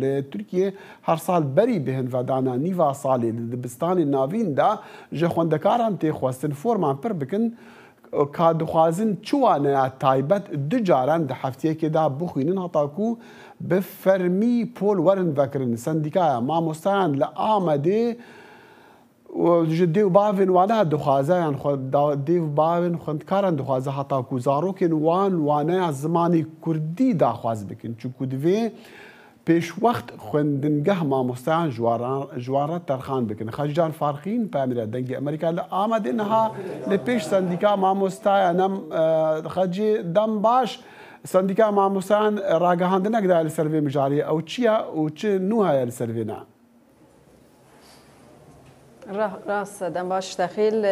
لتركيا هر سال بری بهن و دانا نیوا سالی دبستانی ناوین دا جه خوندکاران تی خواستن فورمان پر بکن که دخوازن چوانه تایبت دو جاران ده هفتیه که دا بخوینن هتاکو به فرمی پول ورن وکرن سندیکا مامۆستایان لە ئامەدێ دێ و باوێن وانە دخوازایان دێ و باوێن خوێندکاران دخوازە هەتاکو زارۆکێن وانەیە زمانی کوردی داخواز بکەن چونکو divê پێشوەخت خوێندنگەه مامۆستایان ژوارە تەرخان بکەن خەجان فارخین پامرە دەنگی ئەمریکا لە ئامەدێ نەها لە پێش سندیکا مامۆستایە خەجێ دەم باش سندیکا مامۆستایان ڕاگەهاندنەکدا لە سەر vê mijariyê ew çi ye û çi nû heye li ser vê ne راست دم باش داخل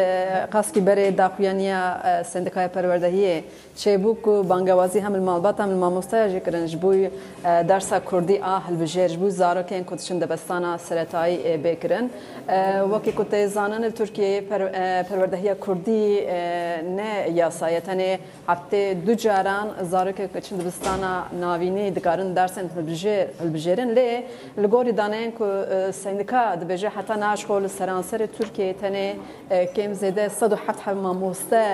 قاسکی بره داخویانیا سندیکای پروردهیه چه بو کو بانگوازی هم المالبات هم الماموستا جکرن جبوی درس کردی آهل بجر جبوی زارو که این کتشن دبستانا سرطای بکرن وکی کت زانن ترکیه پروردهیه کردی نه یاسایتنه هفته دو جاران زارو که کتشن دبستانا ناوینی دکارن درس البجرن لی لگوری دانین کو سندیکا دبجه حتی ناشخول سران سر ترکیه تنه کم زده 107 مامۆستا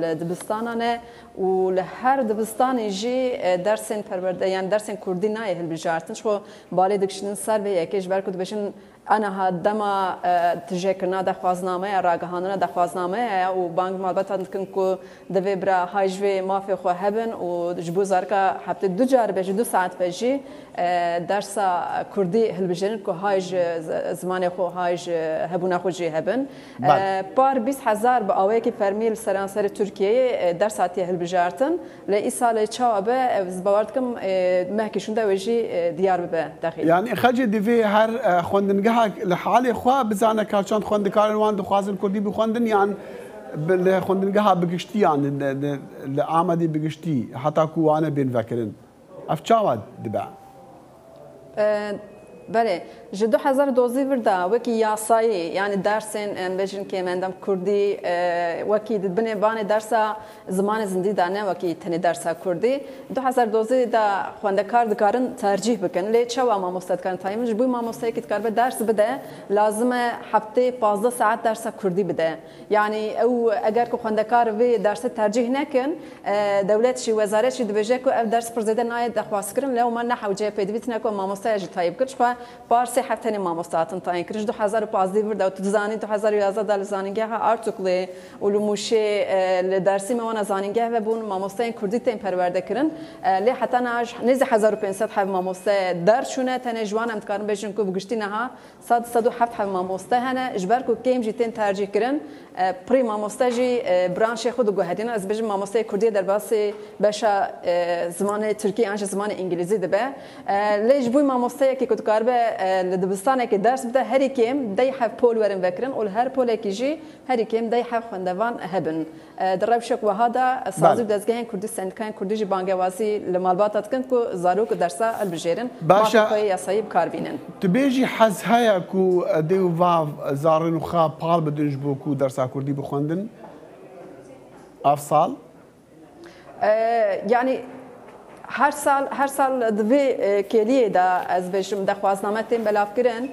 لە دبستانانه و لە هەر دبستانی جی دەرسێن پەروەردە یان دەرسێن کوردی نایە هەلبژارتن خۆ بالێ دەکشتن سەر بێ یەکێش بەرکو دەبێژن ئەنەها دەما تژێکردنا دەخوازنامەیە ڕاگەهاندنە دەخوازنامەیە و بانگ مالبەتان دکن کو دەبێ برا هایژێ مافێ خۆ هەبن و ji bo zarka heptê du car bêjî 2 saet bêjî dersa Kurdî hilbijêrin ku hay ji zimanê xwe hay ji hebûna xwe jî hebin par 20,000 bi awayekî fermî li seranserê Tirkiyeyê ders hatiye hilbijartin lê îsalê çawa be ez bawer dikim mehkê şûnde wê jî diyar bibe dexî yani xecê divê her xwendingeha li halê xwe bizane ka çend xwendekarên wan dixwazin Kurdî bixwendin yan li xwendingeha bigiştiyan li Amedê bigiştî heta ku wane bên vekirin ev çawa dibe بله ji 2012 virda wekî yasayê yani dersên em bêjin kê mendem Kurdî wekî dibinê banê dersa zimanê zindî da ne wekî tenê dersa Kurdî 2012 da xwendekar dikarin tercih bikin lê çawa mamoste dikarin tayin ji bo mamosteyekî dikaribe ders bide lazim e heftê 15 saet dersa Kurdî bide yani ew eger ku xwendekar vê dersê tercih nekin dewlet jî wezaret jî dibêje ku ev ders pir zêde nayê dexwazkirin lê ew me nehewce pêdivîtine ku mamosteya jî tayîb kir پارسی هفتنی مامۆستاتن تاین کرد 2015 ورده و تو زانی 2011 دل زانینگه ها ارتوکلی ولوموشه ل درسی موان زانینگه و بون مامۆستای کوردی تیم پرورده کردن لی حتی ناج نزد 1500 حب مامۆستا درشونه تنه جوان ام تکارن بهشون کو بگشتی نه 107 حب مامۆستا هنه اجبار کو کیم جیتن ترجیح کردن پری مامۆستا جی برانش خود گوهدین از بجم مامۆستای کوردی در باسی باشا زمان ترکی انش زمان انگلیزی دبه لیج بوی مامۆستای کی کار به لدبستانه که درس بده هری کم دی حف پول ورن وکرن اول هر پول کیجی هری کم دی حف خوندوان هبن در روشک و هذا سازی دزگاه کردی سندکان کردی جی بانگوازی لمالبات کن کو زاروک درسا البجیرن باشا یاسایب کاربینن تبیجی حز هیا کو دیو واو زارن خا پال بدنج بو کو درسا کردی بخوندن افصال yani her sal divê kêliyê de ez bêjim dexwazname tên belav kirin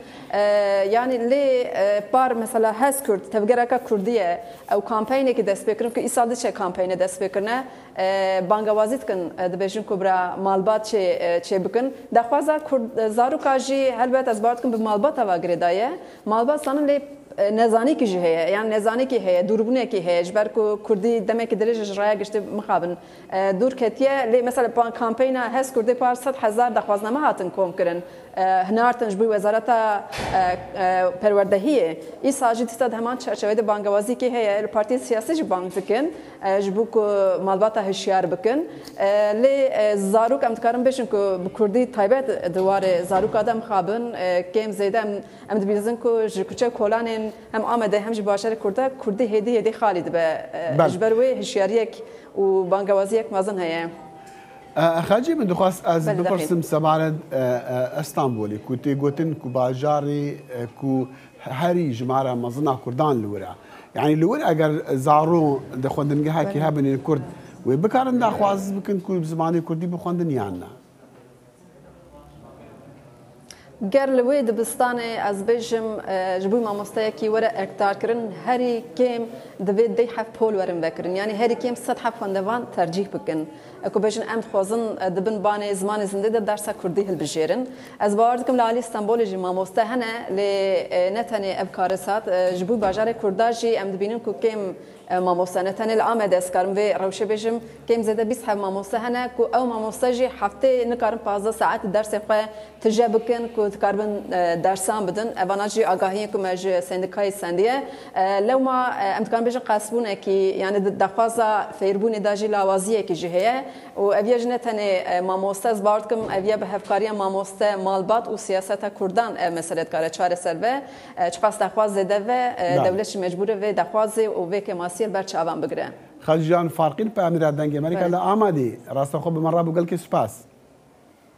yani lê par mesela hez Kurd tevgereka Kurdî ye ew kampeynek dest pê kirin ku îsal diçe kampeyne dest pê kirine bangewazî dikin dibêjin ku bira malbat çê bikin dexwaza zaroka jî helbet ez bawer dikim bi malbat ava girêdaye malbat zanin lê نزانیکی جه یعنی نزانیکی هی دوربونیکی هی جبر کو کردی دمی که درجه جرای گشته مخابن دور کتیه لی مثلا پان کمپینا هست کردی پار 100,000 دخوازنامه هاتن کم کردن هنارتن جبوی وزارت پروردهیه این ساجی تیست همان چرچوید بانگوازی که هی پارتی سیاسی جی بانگ بکن جبو کو مالبات هشیار بکن لی زاروک ام تکارم بشن کو کردی تایبت دوار زاروک آدم خابن کم زیده ام دبیزن کو جکوچه کلان هم آمده هم جی باشر کردی هدی خالد به جبروی هشیاریک و بانگوازیک مازن هیه خاجی من دخواست از بپرسم سمارد استانبولی کو تی گوتن کو باجاری کو هری جمعه مزنا کردان لورا يعني لور اگر زارو دخوندنگه کی هبن کرد و بکارن دخواز بکن کو زمانی کردی بخوندن یان گر لوی دبستانه از بیشم جبوی مامۆستەیەکی کی وره اکتار کرن هری کم دوید دی حف پول ورم بکرن یعنی هری کم صد حف خوندوان ترجیح بکن اكو بيجن ام خوازن دبن باني زمان زنده ده درس كردي هالبجيرن از باوردكم لعلي اسطنبول جي مامۆستا هنا ل نتني ابكارسات جبو باجار كرداجي ام دبينن كو كم مامۆستا نتني العمد اسكارم في روشه بيجم كم زاده 20 حب مامۆستا هنا كو او مامۆستا جي هفته نكارم 15 ساعات درس خو تجابكن كو تكاربن درسان بدن افاناجي اگاهي كو مج سندكاي سنديه لو ما ام كان بيجن قاسبون كي يعني دخوازا فيربوني داجي لاوازيه كي جهه و اویا جنتنه مامۆستا از باردکم اویا به هفکاری مامۆستا مالبات و سیاست کردان مسئله کار چاره سر و چپاس دخواز زده و دولت مجبوره و دخواز و و که ماسیر بر چاوان بگیره خالد جان فارقین په امیر دنګ امریکا له آمدی راست خو به مره بوګل کې سپاس